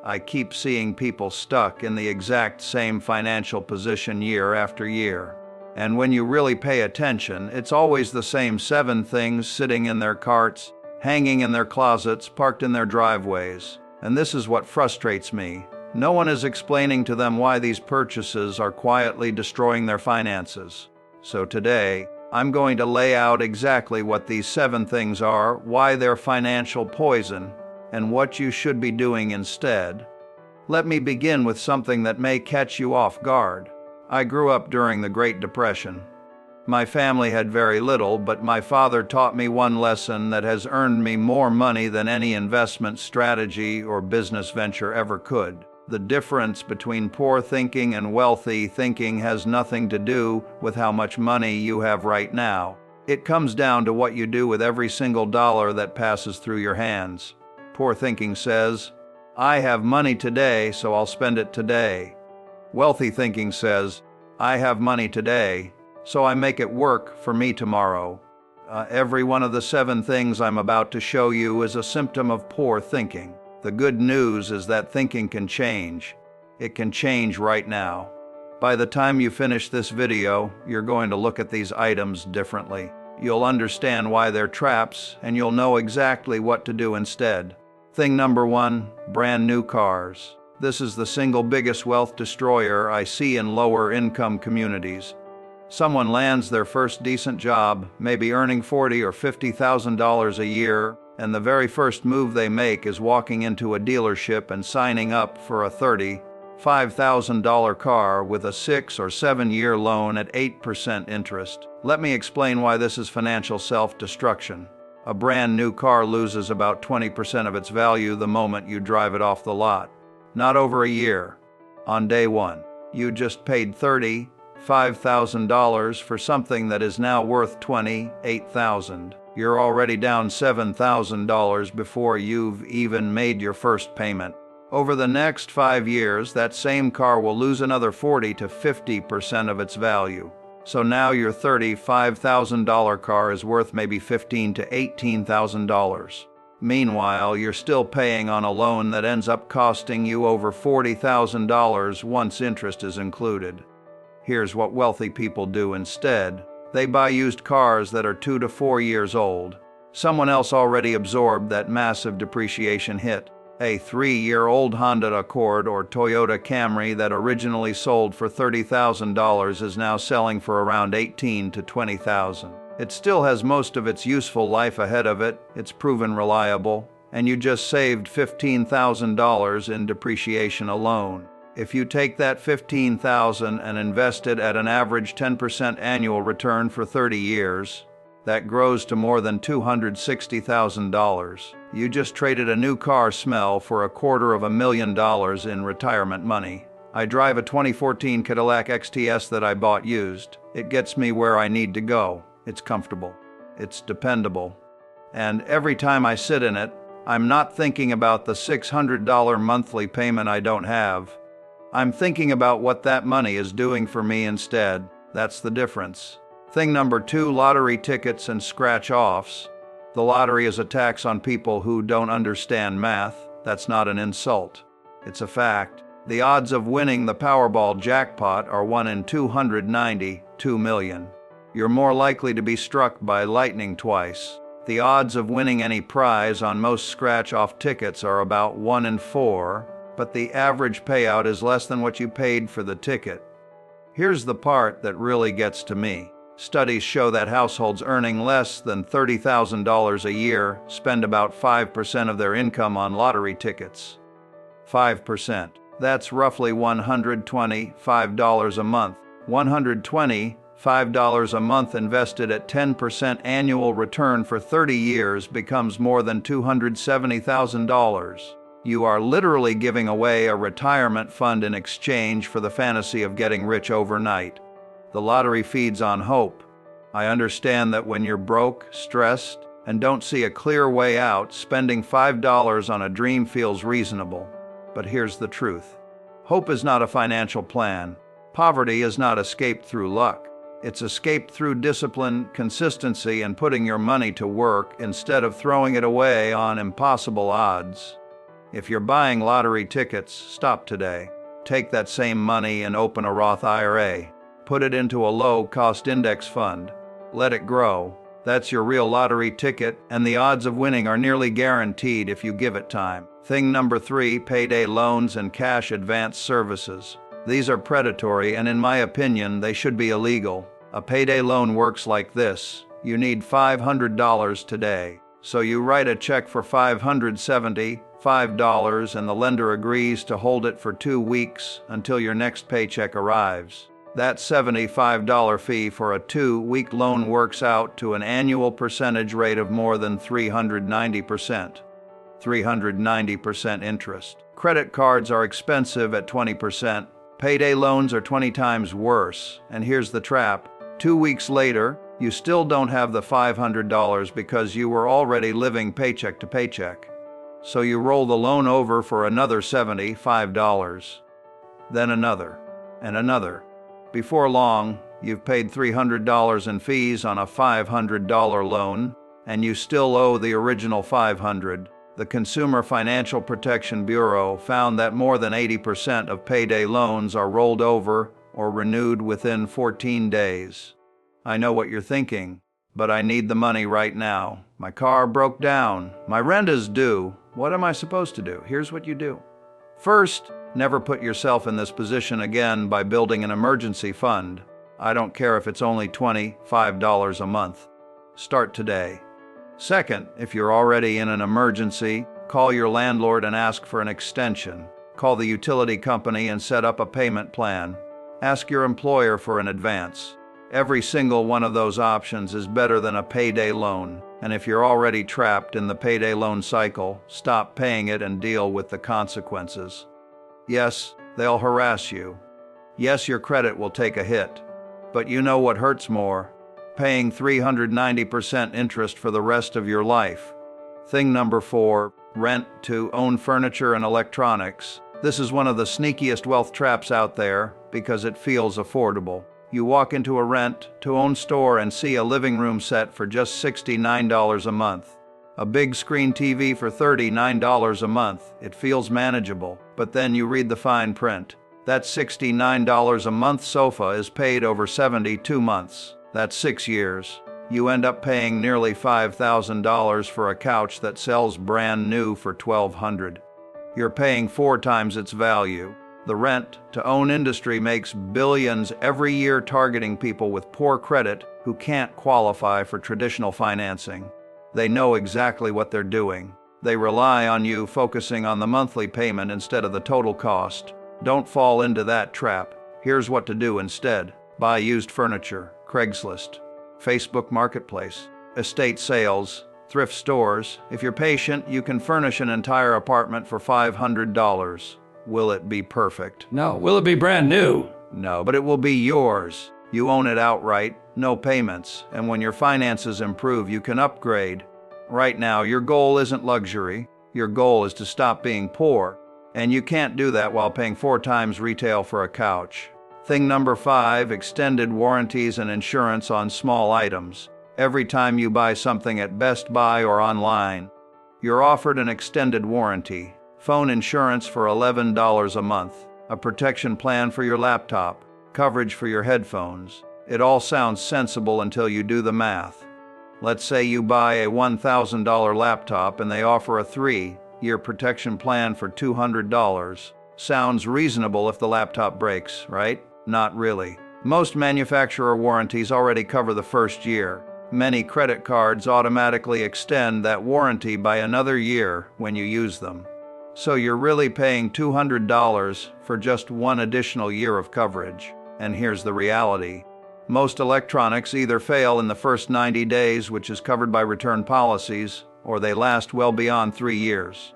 I keep seeing people stuck in the exact same financial position year after year. And when you really pay attention, it's always the same 7 things sitting in their carts, hanging in their closets, parked in their driveways. And this is what frustrates me. No one is explaining to them why these purchases are quietly destroying their finances. So today, I'm going to lay out exactly what these 7 things are, why they're financial poison, and what you should be doing instead. Let me begin with something that may catch you off guard. I grew up during the Great Depression. My family had very little, but my father taught me one lesson that has earned me more money than any investment strategy or business venture ever could. The difference between poor thinking and wealthy thinking has nothing to do with how much money you have right now. It comes down to what you do with every single dollar that passes through your hands. Poor thinking says, I have money today, so I'll spend it today. Wealthy thinking says, I have money today, so I make it work for me tomorrow. Every one of the 7 things I'm about to show you is a symptom of poor thinking. The good news is that thinking can change. It can change right now. By the time you finish this video, you're going to look at these items differently. You'll understand why they're traps, and you'll know exactly what to do instead. Thing number 1, brand new cars. This is the single biggest wealth destroyer I see in lower income communities. Someone lands their first decent job, maybe earning $40,000 or $50,000 a year, and the very first move they make is walking into a dealership and signing up for a $35,000 car with a 6 or 7 year loan at 8% interest. Let me explain why this is financial self-destruction. A brand new car loses about 20% of its value the moment you drive it off the lot. Not over a year. On day 1, you just paid $35,000 for something that is now worth $28,000. You're already down $7,000 before you've even made your first payment. Over the next 5 years, that same car will lose another 40 to 50% of its value. So now your $35,000 car is worth maybe $15,000 to $18,000. Meanwhile, you're still paying on a loan that ends up costing you over $40,000 once interest is included. Here's what wealthy people do instead. They buy used cars that are 2 to 4 years old. Someone else already absorbed that massive depreciation hit. A 3-year-old Honda Accord or Toyota Camry that originally sold for $30,000 is now selling for around $18,000 to $20,000. It still has most of its useful life ahead of it, it's proven reliable, and you just saved $15,000 in depreciation alone. If you take that $15,000 and invest it at an average 10% annual return for 30 years, that grows to more than $260,000. You just traded a new car smell for $250,000 in retirement money. I drive a 2014 Cadillac XTS that I bought used. It gets me where I need to go. It's comfortable. It's dependable. And every time I sit in it, I'm not thinking about the $600 monthly payment I don't have. I'm thinking about what that money is doing for me instead. That's the difference. Thing number 2, lottery tickets and scratch-offs. The lottery is a tax on people who don't understand math. That's not an insult. It's a fact. The odds of winning the Powerball jackpot are 1 in 292 million. You're more likely to be struck by lightning twice. The odds of winning any prize on most scratch-off tickets are about 1 in 4, but the average payout is less than what you paid for the ticket. Here's the part that really gets to me. Studies show that households earning less than $30,000 a year spend about 5% of their income on lottery tickets. 5%. That's roughly $125 a month. $125 a month invested at 10% annual return for 30 years becomes more than $270,000. You are literally giving away a retirement fund in exchange for the fantasy of getting rich overnight. The lottery feeds on hope. I understand that when you're broke, stressed, and don't see a clear way out, spending $5 on a dream feels reasonable. But here's the truth. Hope is not a financial plan. Poverty is not escaped through luck. It's escaped through discipline, consistency, and putting your money to work instead of throwing it away on impossible odds. If you're buying lottery tickets, stop today. Take that same money and open a Roth IRA. Put it into a low-cost index fund. Let it grow. That's your real lottery ticket, and the odds of winning are nearly guaranteed if you give it time. Thing number 3, payday loans and cash advance services. These are predatory, and in my opinion, they should be illegal. A payday loan works like this. You need $500 today. So you write a check for $575, and the lender agrees to hold it for 2 weeks until your next paycheck arrives. That $75 fee for a 2-week loan works out to an annual percentage rate of more than 390%. 390% interest. Credit cards are expensive at 20%. Payday loans are 20 times worse. And here's the trap. 2 weeks later, you still don't have the $500 because you were already living paycheck to paycheck. So you roll the loan over for another $75. Then another, and another. Before long, you've paid $300 in fees on a $500 loan, and you still owe the original $500. The Consumer Financial Protection Bureau found that more than 80% of payday loans are rolled over or renewed within 14 days. I know what you're thinking, but I need the money right now. My car broke down. My rent is due. What am I supposed to do? Here's what you do. First, never put yourself in this position again by building an emergency fund. I don't care if it's only $25 a month. Start today. Second, if you're already in an emergency, call your landlord and ask for an extension. Call the utility company and set up a payment plan. Ask your employer for an advance. Every single one of those options is better than a payday loan. And if you're already trapped in the payday loan cycle, stop paying it and deal with the consequences. Yes, they'll harass you. Yes, your credit will take a hit. But you know what hurts more? Paying 390% interest for the rest of your life. Thing number 4, rent to own furniture and electronics. This is one of the sneakiest wealth traps out there because it feels affordable. You walk into a rent-to-own store and see a living room set for just $69 a month. A big screen TV for $39 a month. It feels manageable. But then you read the fine print. That $69 a month sofa is paid over 72 months. That's 6 years. You end up paying nearly $5,000 for a couch that sells brand new for $1,200. You're paying 4 times its value. The rent-to-own industry makes billions every year targeting people with poor credit who can't qualify for traditional financing. They know exactly what they're doing. They rely on you focusing on the monthly payment instead of the total cost. Don't fall into that trap. Here's what to do instead. Buy used furniture, Craigslist, Facebook Marketplace, estate sales, thrift stores. If you're patient, you can furnish an entire apartment for $500. Will it be perfect? No. Will it be brand new? No, but it will be yours. You own it outright, no payments, and when your finances improve, you can upgrade. Right now, your goal isn't luxury. Your goal is to stop being poor, and you can't do that while paying 4 times retail for a couch. Thing number 5, extended warranties and insurance on small items. Every time you buy something at Best Buy or online, you're offered an extended warranty. Phone insurance for $11 a month, a protection plan for your laptop, coverage for your headphones. It all sounds sensible until you do the math. Let's say you buy a $1,000 laptop and they offer a 3-year protection plan for $200. Sounds reasonable if the laptop breaks, right? Not really. Most manufacturer warranties already cover the first year. Many credit cards automatically extend that warranty by another year when you use them. So you're really paying $200 for just 1 additional year of coverage. And here's the reality. Most electronics either fail in the first 90 days, which is covered by return policies, or they last well beyond 3 years.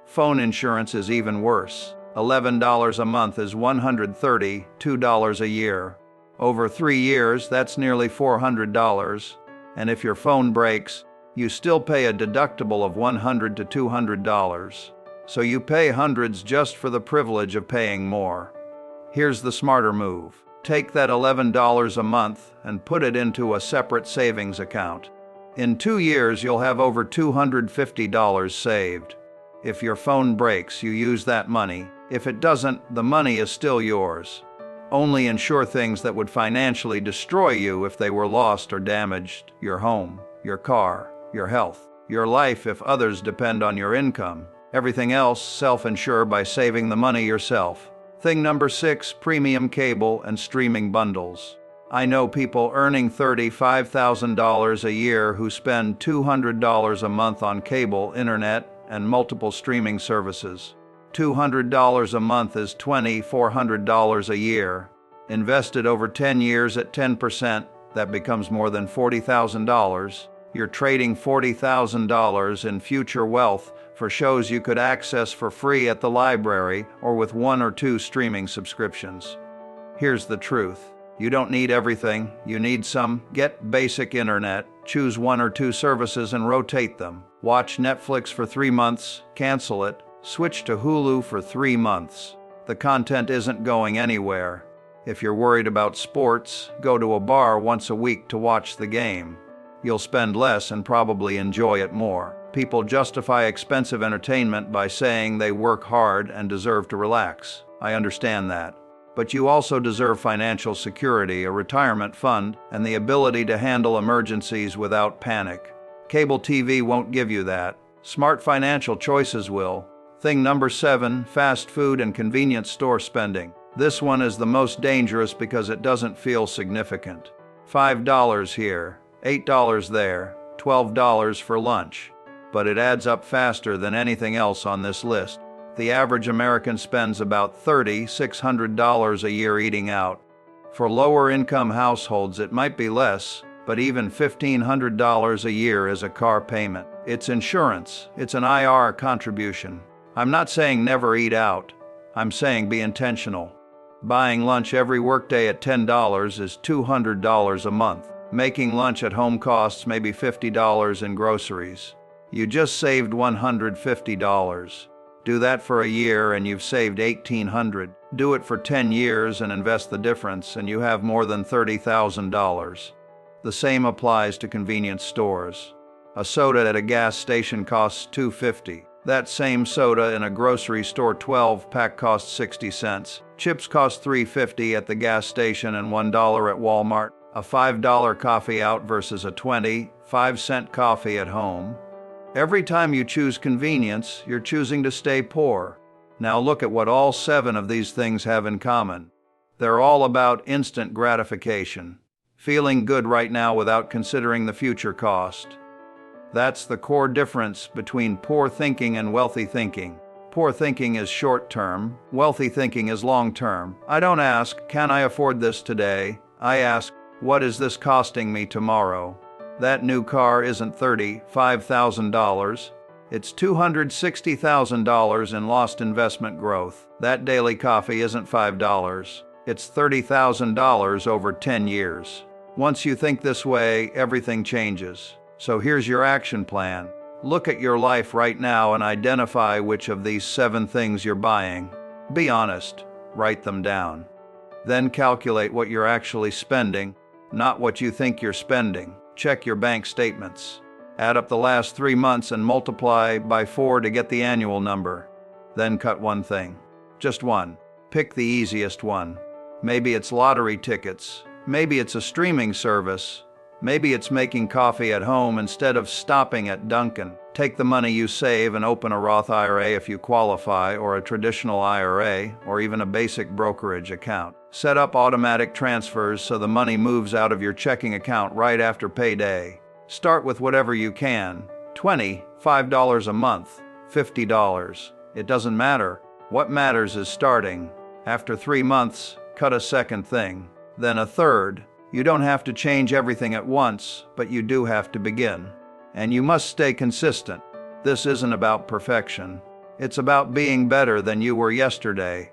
Phone insurance is even worse. $11 a month is $132 a year. Over 3 years, that's nearly $400. And if your phone breaks, you still pay a deductible of $100 to $200. So you pay hundreds just for the privilege of paying more. Here's the smarter move. Take that $11 a month and put it into a separate savings account. In 2 years, you'll have over $250 saved. If your phone breaks, you use that money. If it doesn't, the money is still yours. Only insure things that would financially destroy you if they were lost or damaged: your home, your car, your health, your life if others depend on your income. Everything else, self-insure by saving the money yourself. Thing number 6, premium cable and streaming bundles. I know people earning $35,000 a year who spend $200 a month on cable, internet, and multiple streaming services. $200 a month is $2,400 a year. Invested over 10 years at 10%, that becomes more than $40,000. You're trading $40,000 in future wealth for shows you could access for free at the library or with 1 or 2 streaming subscriptions. Here's the truth. You don't need everything, you need some. Get basic internet, choose 1 or 2 services and rotate them. Watch Netflix for 3 months, cancel it, switch to Hulu for 3 months. The content isn't going anywhere. If you're worried about sports, go to a bar once a week to watch the game. You'll spend less and probably enjoy it more. People justify expensive entertainment by saying they work hard and deserve to relax. I understand that. But you also deserve financial security, a retirement fund, and the ability to handle emergencies without panic. Cable TV won't give you that. Smart financial choices will. Thing number 7, fast food and convenience store spending. This one is the most dangerous because it doesn't feel significant. $5 here, $8 there, $12 for lunch. But it adds up faster than anything else on this list. The average American spends about $3,600 a year eating out. For lower-income households, it might be less, but even $1,500 a year is a car payment. It's insurance. It's an IR contribution. I'm not saying never eat out. I'm saying be intentional. Buying lunch every workday at $10 is $200 a month. Making lunch at home costs maybe $50 in groceries. You just saved $150. Do that for a year and you've saved $1,800. Do it for 10 years and invest the difference and you have more than $30,000. The same applies to convenience stores. A soda at a gas station costs $2.50. That same soda in a grocery store 12-pack costs 60 cents. Chips cost $3.50 at the gas station and $1 at Walmart. A $5 coffee out versus a 25-cent coffee at home. Every time you choose convenience, you're choosing to stay poor. Now look at what all 7 of these things have in common. They're all about instant gratification. Feeling good right now without considering the future cost. That's the core difference between poor thinking and wealthy thinking. Poor thinking is short-term, wealthy thinking is long-term. I don't ask, can I afford this today? I ask, what is this costing me tomorrow? That new car isn't $35,000. It's $260,000 in lost investment growth. That daily coffee isn't $5. It's $30,000 over 10 years. Once you think this way, everything changes. So here's your action plan. Look at your life right now and identify which of these 7 things you're buying. Be honest. Write them down. Then calculate what you're actually spending, not what you think you're spending. Check your bank statements. Add up the last 3 months and multiply by 4 to get the annual number. Then cut one thing. Just one. Pick the easiest one. Maybe it's lottery tickets. Maybe it's a streaming service. Maybe it's making coffee at home instead of stopping at Dunkin'. Take the money you save and open a Roth IRA if you qualify, or a traditional IRA, or even a basic brokerage account. Set up automatic transfers so the money moves out of your checking account right after payday. Start with whatever you can. $25 a month, $50. It doesn't matter. What matters is starting. After 3 months, cut a second thing, then a third. You don't have to change everything at once, but you do have to begin. And you must stay consistent. This isn't about perfection. It's about being better than you were yesterday.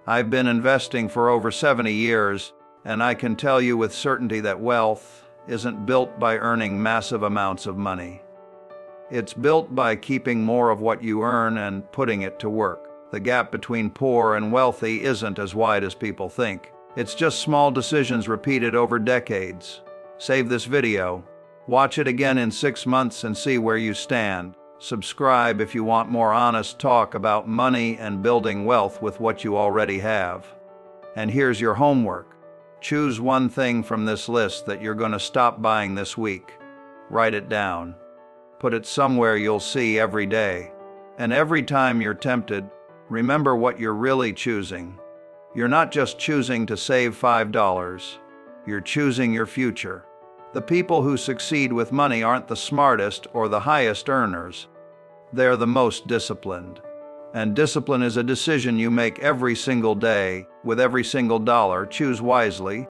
I've been investing for over 70 years, and I can tell you with certainty that wealth isn't built by earning massive amounts of money. It's built by keeping more of what you earn and putting it to work. The gap between poor and wealthy isn't as wide as people think. It's just small decisions repeated over decades. Save this video. Watch it again in 6 months and see where you stand. Subscribe if you want more honest talk about money and building wealth with what you already have. And here's your homework. Choose one thing from this list that you're going to stop buying this week. Write it down. Put it somewhere you'll see every day. And every time you're tempted, remember what you're really choosing. You're not just choosing to save $5. You're choosing your future. The people who succeed with money aren't the smartest or the highest earners. They're the most disciplined. And discipline is a decision you make every single day. With every single dollar, choose wisely.